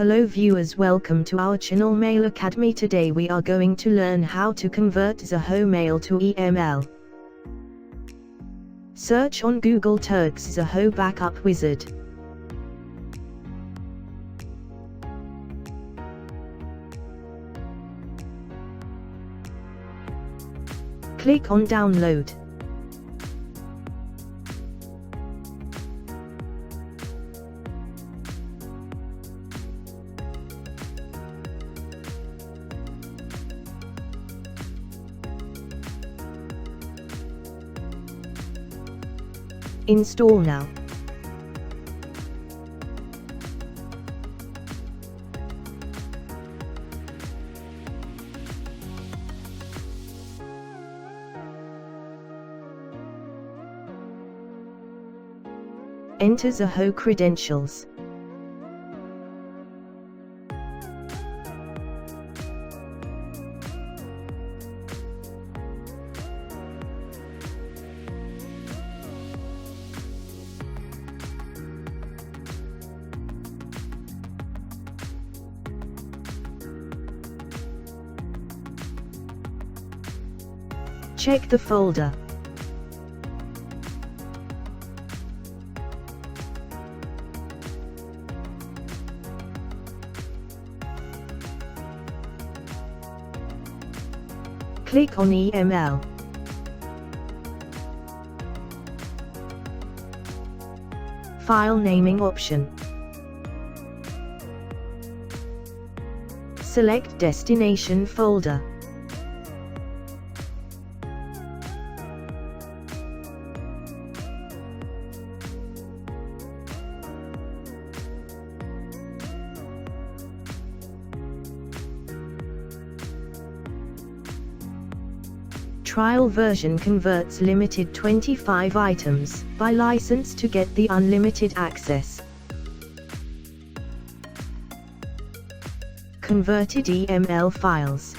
Hello viewers, welcome to our channel Mail Academy. Today we are going to learn how to convert Zoho mail to EML. Search on Google Turks Zoho Backup Wizard. Click on Download. Install now. Enter Zoho credentials. Check the folder. Click on EML. File naming option. Select destination folder. Trial version converts limited 25 items by license to get the unlimited access. Converted EML files.